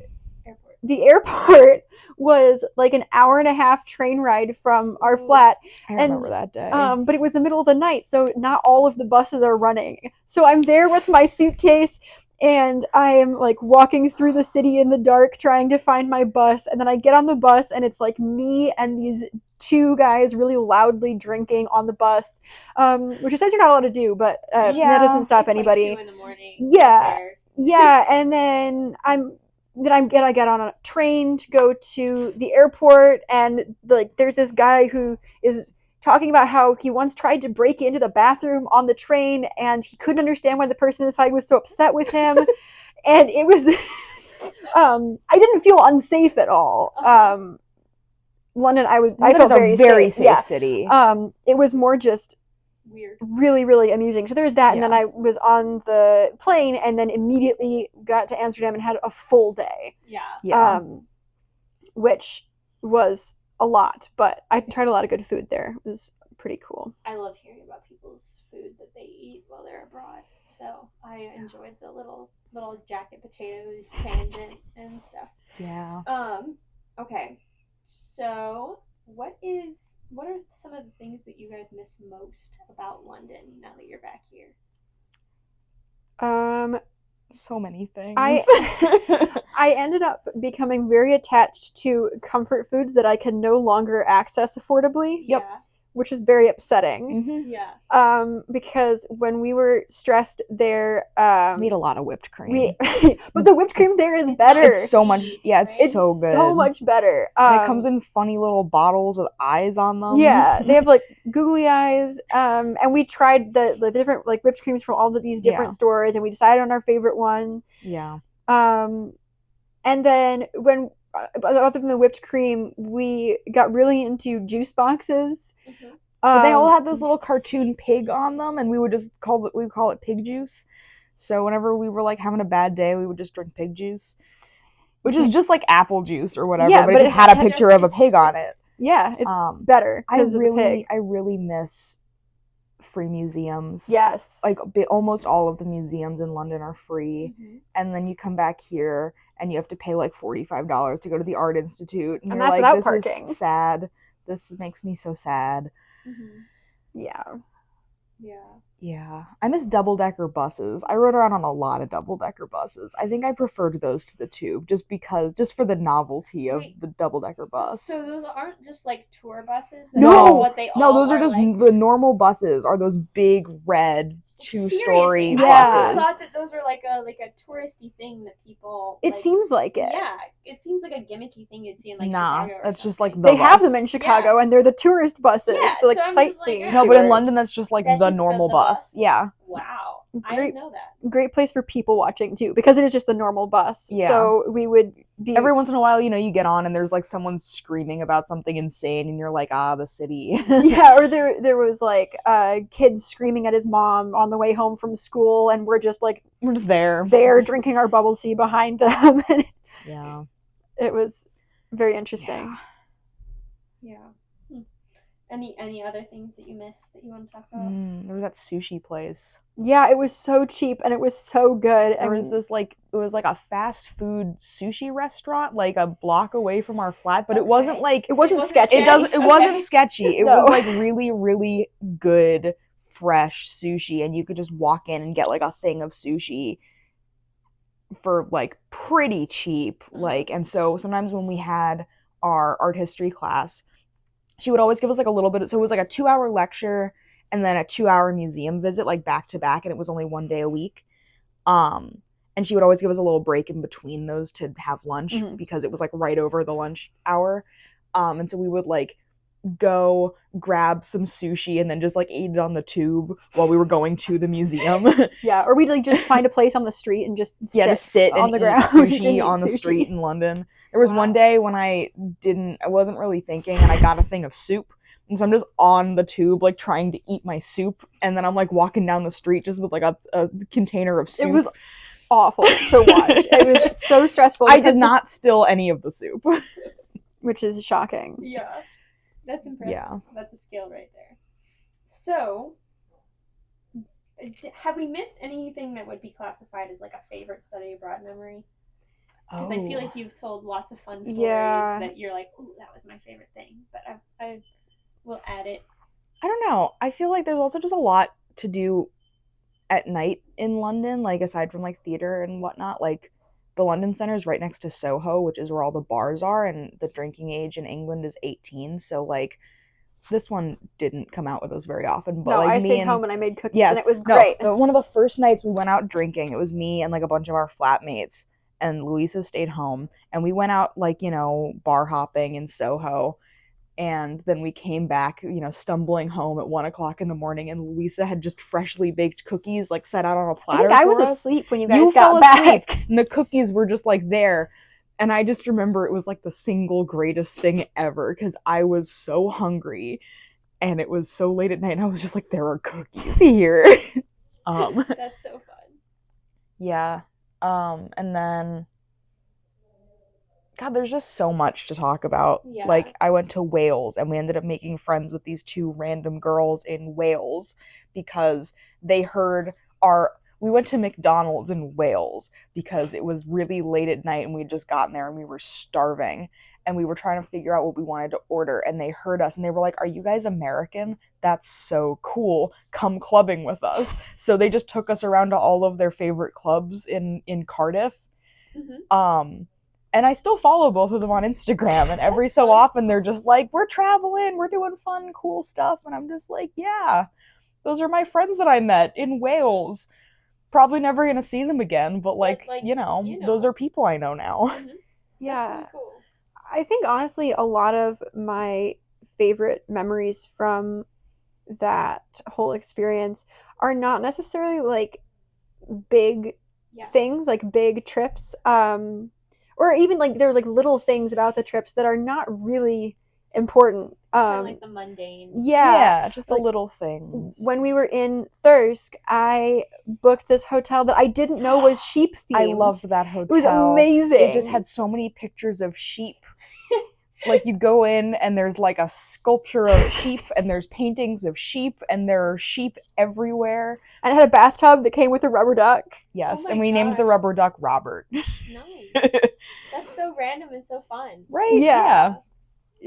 airport was like an hour and a half train ride from our flat. I remember that day. But it was the middle of the night, so not all of the buses are running. So I'm there with my suitcase, and I am like walking through the city in the dark trying to find my bus. And then I get on the bus, and it's like me and these two guys really loudly drinking on the bus, which it says you're not allowed to do, but that doesn't stop anybody. Like 2 in the morning. Yeah, and then I get on a train to go to the airport, and like there's this guy who is talking about how he once tried to break into the bathroom on the train, and he couldn't understand why the person inside was so upset with him, and it was I didn't feel unsafe at all. London, I felt very safe city. It was more just weird, really, really amusing. So there was that, and then I was on the plane, and then immediately got to Amsterdam and had a full day. Which was a lot, but I tried a lot of good food there. It was pretty cool. I love hearing about people's food that they eat while they're abroad. So I enjoyed the little jacket potatoes, tangent, and stuff. Yeah. Okay. So what are some of the things that you guys miss most about London now that you're back here? So many things. I ended up becoming very attached to comfort foods that I can no longer access affordably. Yep. Yeah. Which is very upsetting. Mm-hmm. Yeah. Because when we were stressed there, we ate a lot of whipped cream. But the whipped cream there is better. It's so much. Yeah, it's so good. So much better. And it comes in funny little bottles with eyes on them. Yeah, they have like googly eyes. And we tried the different like whipped creams from all of these different stores, and we decided on our favorite one. Yeah. And then when. Other than the whipped cream, we got really into juice boxes. Mm-hmm. But they all had this little cartoon pig on them, and we would call it pig juice. So whenever we were like having a bad day, we would just drink pig juice, which is just like apple juice or whatever. Yeah, but it just had a picture of a pig on it. Yeah, it's better. I really miss free museums. Yes. Like almost all of the museums in London are free, and then you come back here and you have to pay like $45 to go to the Art Institute, and you're that's like, without this parking. is sad. This makes me so sad. Mm-hmm. Yeah. I miss double-decker buses. I rode around on a lot of double-decker buses. I think I preferred those to the tube just for the novelty of the double-decker bus. So those aren't just like tour buses? No, what they no, those are just like... the normal buses. Are those big red two-story Seriously, I Yeah. always buses. thought that those were like a touristy thing that people. It like, seems like it. Yeah, it seems like a gimmicky thing you'd see in like Nah, Chicago. Or that's just like something. the They have them bus. in Chicago, and they're the tourist buses. Yeah, They're like so I'm just like, sightseeing No, but in tours. London that's just like That's the just normal the bus. bus. Yeah. Wow, I Great. didn't know that. Great place for people watching too, because it is just the normal bus. Yeah. So we would be Every once in a while, you get on and there's like someone screaming about something insane and you're like, the city. yeah, or there was like kids screaming at his mom on the way home from school, and we're just like We're just there. drinking our bubble tea behind them. And Yeah. it was very interesting. Yeah. Any other things that you missed that you want to talk about? There was that sushi place. Yeah, it was so cheap and it was so good. There was this it was like a fast food sushi restaurant like a block away from our flat, but it wasn't Okay. like it wasn't wasn't sketchy. it wasn't Okay. sketchy. It No. was like really, really good fresh sushi, and you could just walk in and get like a thing of sushi for like pretty cheap. Like, and so sometimes when we had our art history class, she would always give us like a little bit. So it was like a 2-hour lecture and then a 2-hour museum visit, like back to back, and it was only one day a week. And she would always give us a little break in between those to have lunch because it was like right over the lunch hour. And so we would like go grab some sushi and then just like eat it on the tube while we were going to the museum. Yeah, or we'd like just find a place on the street and just sit on and the eat ground and sushi eat on the sushi. street in London. There was one Wow. day when I wasn't really thinking, and I got a thing of soup. And so I'm just on the tube, like trying to eat my soup, and then I'm like walking down the street just with like a container of soup. It was awful to watch. It was so stressful. I because did not spill any of the soup. which is shocking. Yeah, that's impressive. Yeah. That's a skill right there. So, have we missed anything that would be classified as like a favorite study abroad memory? Because I feel like you've told lots of fun stories Yeah. that you're like, ooh, that was my favorite thing. But I will add it. I don't know. I feel like there's also just a lot to do at night in London, like aside from like theater and whatnot. Like the London Center is right next to Soho, which is where all the bars are, and the drinking age in England is 18. So like this one didn't come out with us very often. But No, like I me stayed and home and I made cookies yes, and it was no, great. one of the first nights we went out drinking, it was me and like a bunch of our flatmates, and Louisa stayed home, and we went out like bar hopping in Soho. And then we came back, stumbling home at 1:00 in the morning, and Louisa had just freshly baked cookies, like set out on a I platter. think I was for us. asleep when you You guys got fell back. asleep, and the cookies were just like there. And I just remember it was like the single greatest thing ever because I was so hungry, and it was so late at night, and I was just like, there are cookies here. That's so fun. Yeah. And then God, there's just so much to talk about. Yeah. Like, I went to Wales and we ended up making friends with these two random girls in Wales because they heard we went to McDonald's in Wales because it was really late at night and we'd just gotten there and we were starving and we were trying to figure out what we wanted to order, and they heard us and they were like, "Are you guys American? That's so cool. Come clubbing with us." So they just took us around to all of their favorite clubs in Cardiff. Mm-hmm. And I still follow both of them on Instagram, and every so often they're just like, "We're traveling, we're doing fun, cool stuff," and I'm just like, yeah, those are my friends that I met in Wales. Probably never gonna see them again, but those are people I know now. Mm-hmm. Yeah. That's really cool. I think honestly a lot of my favorite memories from that whole experience are not necessarily like big things, like big trips. Or even like they're like little things about the trips that are not really important. Kind of like the mundane. Yeah, just the little things. When we were in Thirsk, I booked this hotel that I didn't know was sheep themed. I loved that hotel. It was amazing. It just had so many pictures of sheep. Like, you go in and there's like a sculpture of sheep and there's paintings of sheep and there are sheep everywhere. And it had a bathtub that came with a rubber duck. Yes, Oh and my we named the gosh. rubber duck Robert. Nice. That's so random and so fun. Right? Yeah.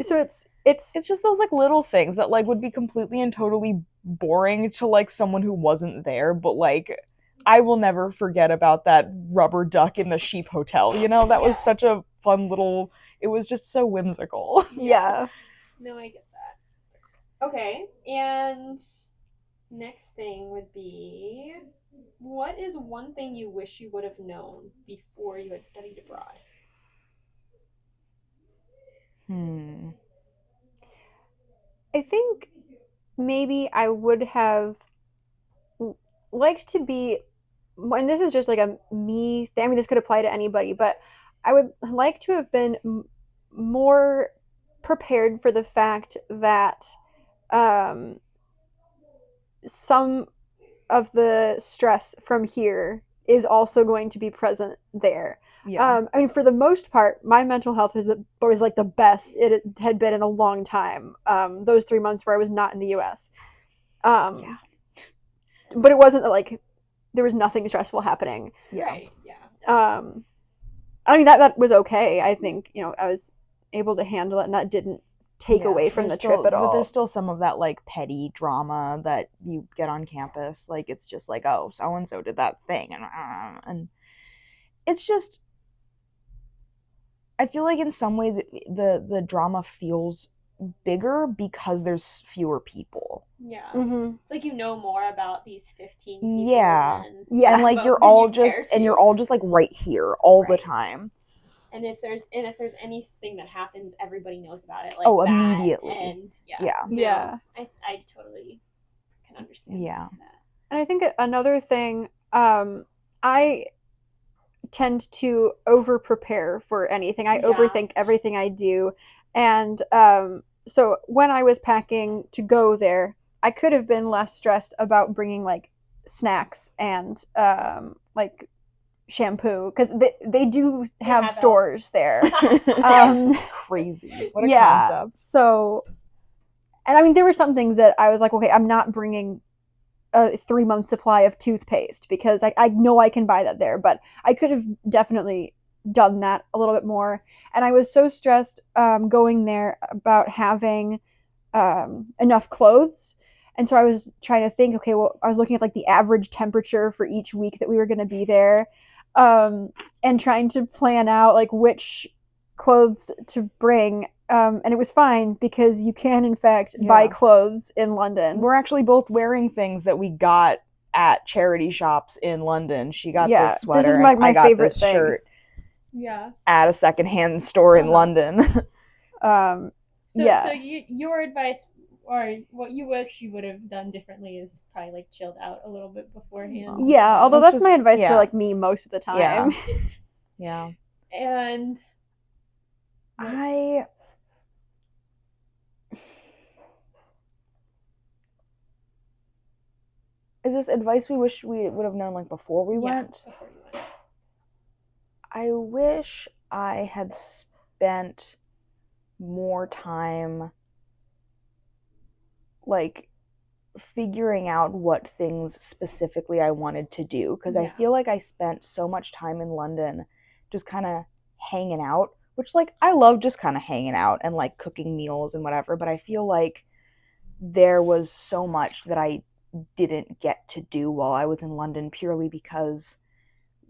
So it's just those like little things that like would be completely and totally boring to like someone who wasn't there, but like I will never forget about that rubber duck in the sheep hotel. That was such a fun little, it was just so whimsical. Yeah. No, I get that. Okay, and Next thing would be, what is one thing you wish you would have known before you had studied abroad? I think maybe I would have liked to be, and this is just like a me thing. I mean, this could apply to anybody, but I would like to have been more prepared for the fact that um, some of the stress from here is also going to be present there. Yeah. I mean, for the most part, my mental health was like the best it had been in a long time. Those 3 months where I was not in the U.S. Yeah. But it wasn't like there was nothing stressful happening. Yeah. Right, yeah. I mean, that was okay. I think, I was able to handle it, and that didn't take away from the There's trip still, at all. But there's still some of that like petty drama that you get on campus. Like it's just like, oh, so and so did that thing, and it's just. I feel like in some ways the drama feels bigger because there's fewer people. Yeah. Mm-hmm. It's like you know more about these 15 people. Yeah. Than, Yeah. And like than you're you all care just to. you're all just like right here all the Right. time. And if there's anything that happens, everybody knows about it. Like Oh, that, immediately. And yeah. Yeah. No, Yeah. I totally can understand. Yeah. That. And I think another thing, I tend to over prepare for anything. I Yeah. overthink everything I do. And so when I was packing to go there, I could have been less stressed about bringing like snacks and like shampoo, because they do have stores there. Crazy. What a Yeah. concept. So, and I mean, there were some things that I was like, okay, I'm not bringing a 3-month supply of toothpaste because I know I can buy that there, but I could have definitely done that a little bit more. And I was so stressed going there about having enough clothes. And so I was trying to think, okay, well, I was looking at like the average temperature for each week that we were going to be there, and trying to plan out like which clothes to bring. And it was fine because you can, in fact, buy clothes in London. We're actually both wearing things that we got at charity shops in London. She got this sweater. This is my I got favorite this thing. shirt. Yeah. At a secondhand store in London. So yeah. So your advice, or what you wish you would have done differently, is probably like chilled out a little bit beforehand. Yeah, although that's my advice yeah. for like me most of the time. Yeah. And is this advice we wish we would have known like before we went? Before you went. I wish I had spent more time like figuring out what things specifically I wanted to do, because I feel like I spent so much time in London just kind of hanging out, which like I love just kind of hanging out and like cooking meals and whatever, but I feel like there was so much that I didn't get to do while I was in London, purely because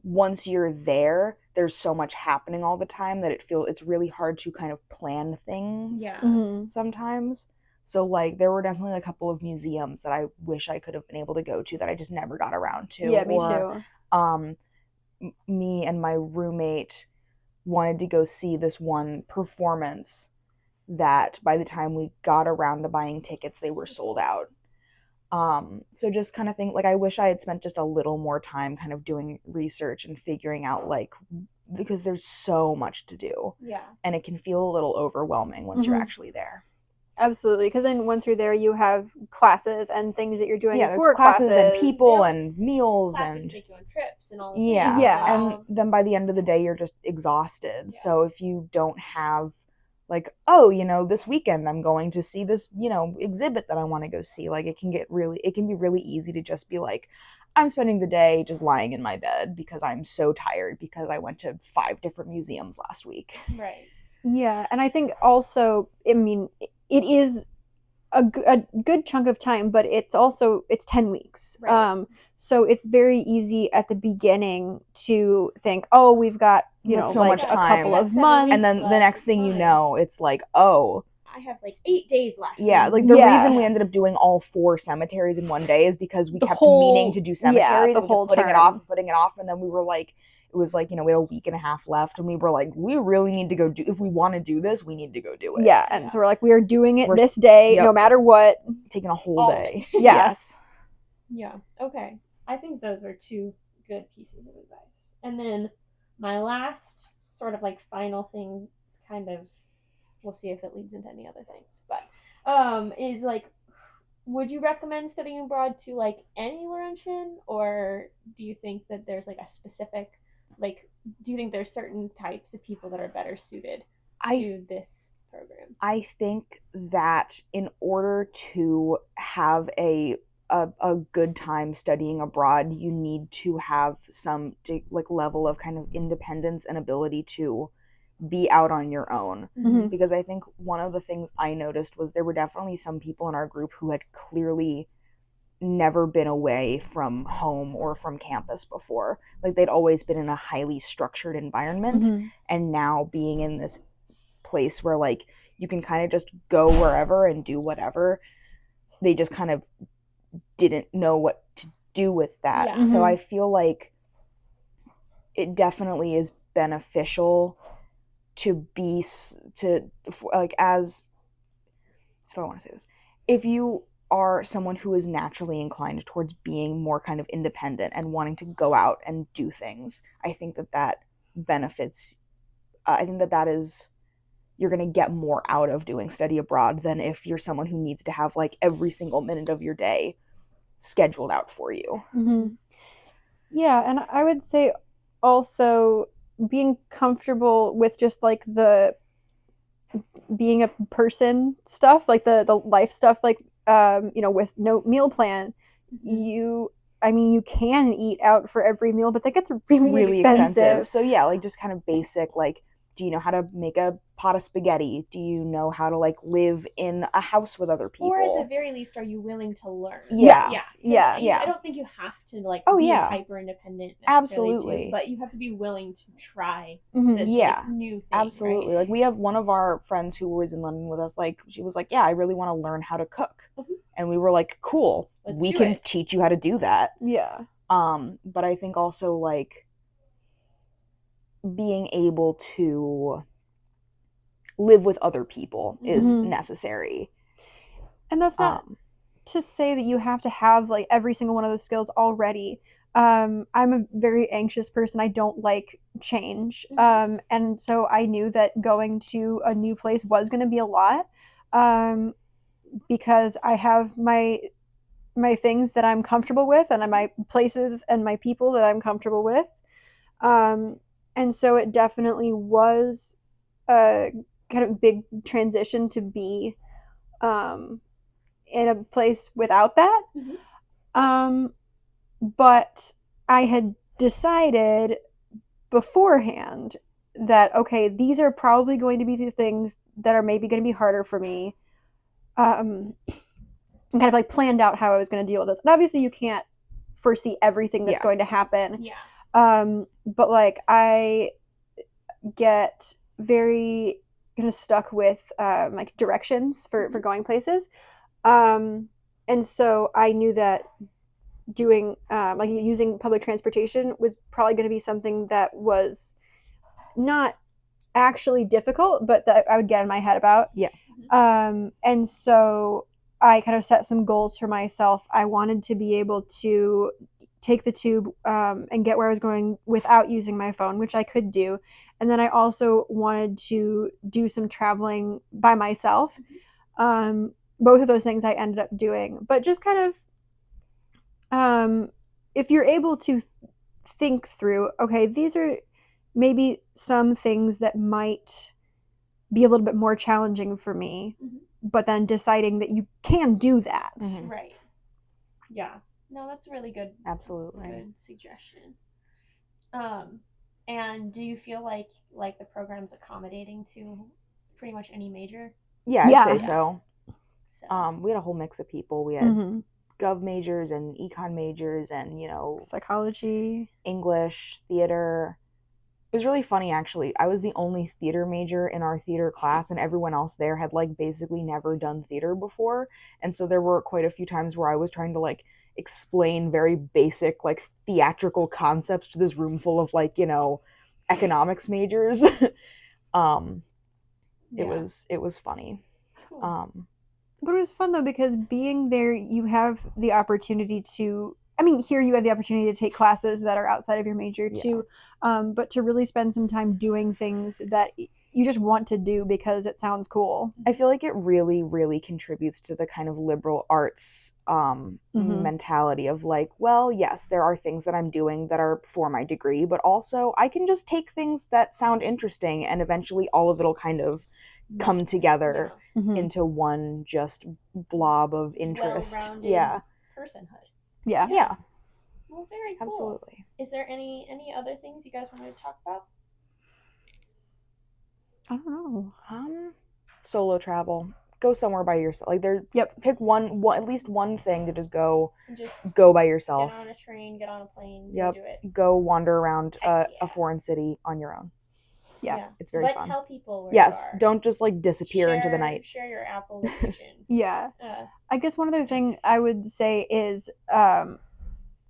once you're there, there's so much happening all the time that it's really hard to kind of plan things sometimes. So like there were definitely a couple of museums that I wish I could have been able to go to that I just never got around to. Yeah, me too. Me and my roommate wanted to go see this one performance that by the time we got around to buying tickets, they were sold out. So just kind of think like I wish I had spent just a little more time kind of doing research and figuring out like, because there's so much to do. Yeah. And it can feel a little overwhelming once you're actually there. Absolutely, because then once you're there, you have classes and things that you're doing for classes and people Yeah. and meals Classes and take you on trips and all of yeah. Yeah. And then by the end of the day, you're just exhausted. Yeah. So if you don't have like, oh, this weekend I'm going to see this, exhibit that I want to go see, like it can be really easy to just be like, I'm spending the day just lying in my bed because I'm so tired because I went to 5 different museums last week. Right. Yeah, and I think also, I mean, it is a good chunk of time, but it's 10 weeks. Right. So it's very easy at the beginning to think, oh, we've got, so like much a time. couple of months. And then the next thing you know, it's like, oh, I have like 8 days left. Yeah, and like the Yeah. reason we ended up doing all 4 cemeteries in one day is because we The kept whole- meaning to do yeah, cemeteries. the and we whole kept putting it off term. and putting it off, and then we were like, it was like, you know, we had a week and a half left, and we were like, we really need to go do. If we want to do this, we need to go do it. Yeah, and so we're like, we are doing it We're- this day, no yep. matter what. Taking a whole All day. day. Yeah. Yes. Yeah. Okay. I think those are 2 good pieces of advice. And then my last sort of like final thing, kind of, we'll see if it leads into any other things, but is like, would you recommend studying abroad to like any Laurentian, or do you think that there's like a specific, like, do you think there's certain types of people that are better suited to this program? I think that in order to have a good time studying abroad, you need to have some like level of kind of independence and ability to be out on your own. Mhm. Because I think one of the things I noticed was there were definitely some people in our group who had clearly never been away from home or from campus before. Like they'd always been in a highly structured environment, Mhm. and now being in this place where like you can kind of just go wherever and do whatever, they just kind of didn't know what to do with that. Yeah. So Mhm. I feel like it definitely is beneficial to be like, as, how do I want to say this, if you are someone who is naturally inclined towards being more kind of independent and wanting to go out and do things, I think that benefits. I think that is, you're going to get more out of doing study abroad than if you're someone who needs to have like every single minute of your day scheduled out for you. Mhm. Yeah, and I would say also being comfortable with just like the being a person stuff, like the life stuff, like you know, with no meal plan, you can eat out for every meal, but that gets really expensive. So yeah, like just kind of basic, like, do you know how to make a pot of spaghetti? Do you know how to like live in a house with other people? Or at the very least, are you willing to learn? Yes. Yeah. Yeah. I don't think you have to like Oh, be yeah. hyper independent. Absolutely. But you have to be willing to try Mhm. this Yeah. like, new thing. Absolutely. Right? Like we have one of our friends who was in London with us, like she was like, yeah, I really want to learn how to cook. Mhm. And we were like, cool, Let's we do can it. teach you how to do that. Yeah. But I think also like being able to live with other people is Mhm. necessary. And that's not to say that you have to have like every single one of those skills already. I'm a very anxious person. I don't like change. And so I knew that going to a new place was going to be a lot, because I have my things that I'm comfortable with, and my places and my people that I'm comfortable with. And so it definitely was a kind of big transition to be in a place without that. But I had decided beforehand that, okay, these are probably going to be the things that are maybe going to be harder for me. And kind of like planned out how I was going to deal with this. And obviously you can't foresee everything that's going to happen. Yeah. But like I get very kind of stuck with like directions for going places. And so I knew that doing like using public transportation was probably going to be something that was not actually difficult, but that I would get in my head about. Yeah. And so I kind of set some goals for myself. I wanted to be able to take the tube and get where I was going without using my phone, which I could do. And then I also wanted to do some traveling by myself. Both of those things I ended up doing. But just kind of, if you're able to think through, okay, these are maybe some things that might be a little bit more challenging for me, but then deciding that you can do that. Right. Yeah. No, that's a really good. Absolutely. Good suggestion. And do you feel like the program's accommodating to pretty much any major? Yeah, I'd say so. So. We had a whole mix of people. We had Mm-hmm. gov majors and econ majors and, you know, Psychology, English, theater, It was really funny, actually. I was the only theater major in our theater class, and everyone else there had like basically never done theater before. And so there were quite a few times where I was trying to like explain very basic like theatrical concepts to this room full of like, economics majors. um Yeah. it was funny. Cool. But it was fun though because being there, you have the opportunity to. I mean, here you have the opportunity to take classes that are outside of your major too, but to really spend some time doing things that you just want to do because it sounds cool. I feel like it really, really contributes to the kind of liberal arts mentality of like, well, yes, there are things that I'm doing that are for my degree, but also I can just take things that sound interesting and eventually all of it'll kind of come together into one just blob of interest. Well-rounded Yeah. personhood. Yeah. Yeah. Well, very cool. Absolutely. Is there any other things you guys wanted to talk about? I don't know. Solo travel. Go somewhere by yourself. Like pick one at least one thing to just go And just by yourself. get on a train, get on a plane, Yep. go do it. Go wander around Heck a yeah. foreign city on your own. Yeah. It's very but fun. tell people where Yes, you are. don't just like disappear into the night. Share your Apple location. Yeah. I guess one other thing I would say is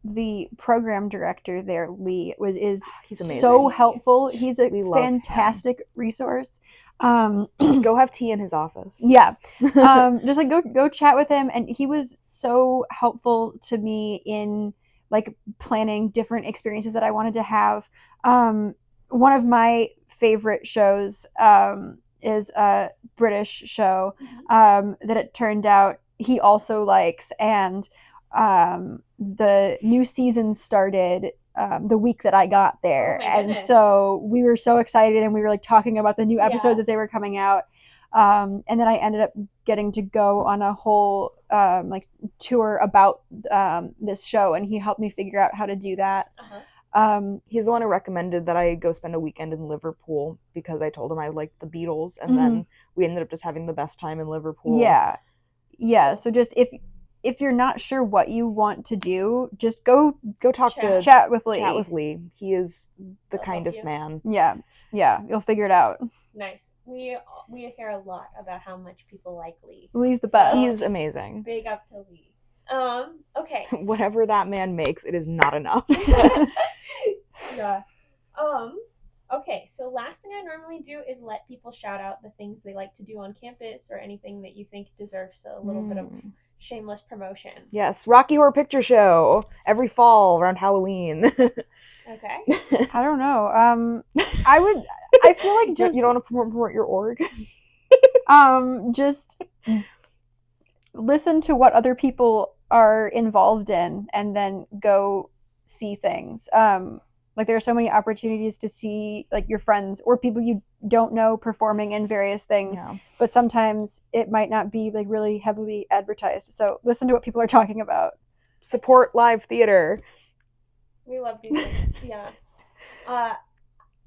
the program director there, Lee, is He's amazing. so helpful. He's a We love fantastic resource. Go have tea in his office. Yeah. Just like go chat with him, and he was so helpful to me in like planning different experiences that I wanted to have. One of my favorite shows is a British show that it turned out he also likes, and the new season started the week that I got there. Oh my and goodness. so we were so excited, and we were like talking about the new episodes Yeah. as they were coming out. And then I ended up getting to go on a whole like tour about this show, and he helped me figure out how to do that. He's the one who recommended that I go spend a weekend in Liverpool because I told him I liked the Beatles, and then we ended up just having the best time in Liverpool. Yeah. So just if you're not sure what you want to do, just go chat with Lee. Chat with Lee. He is the He'll kindest help you. man. Yeah, you'll figure it out. Nice. We hear a lot about how much people like Lee. Lee's the best. He's amazing. Big up to Lee. Okay. Whatever that man makes, it is not enough. Yeah. Okay, so last thing I normally do is let people shout out the things they like to do on campus or anything that you think deserves a little bit of shameless promotion. Yes, Rocky Horror Picture Show every fall around Halloween. Okay. I don't know. I feel like just you don't want to promote your org. just listen to what other people are involved in and then go see things. Like there are so many opportunities to see like your friends or people you don't know performing in various things, but sometimes it might not be like really heavily advertised. So listen to what people are talking about. Support live theater. We love these things. Yeah.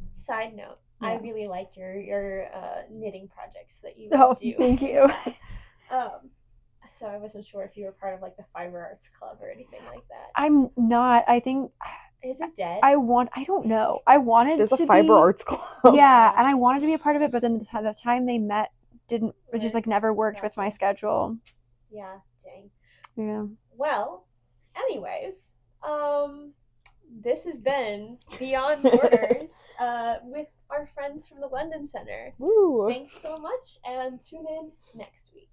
Side note, I really like your knitting projects that you do. Thank you. So I wasn't sure if you were part of like the Fiber Arts Club or anything like that. I'm not. I think. Is it dead? I don't know. I wanted There's to a Fiber Arts Club. Yeah, and I wanted to be a part of it, but then the time they met didn't. It just like never worked with my Gotcha. schedule. Yeah. Dang. Yeah. Well, anyways, this has been Beyond Borders with our friends from the London Center. Woo. Thanks so much, and tune in next week.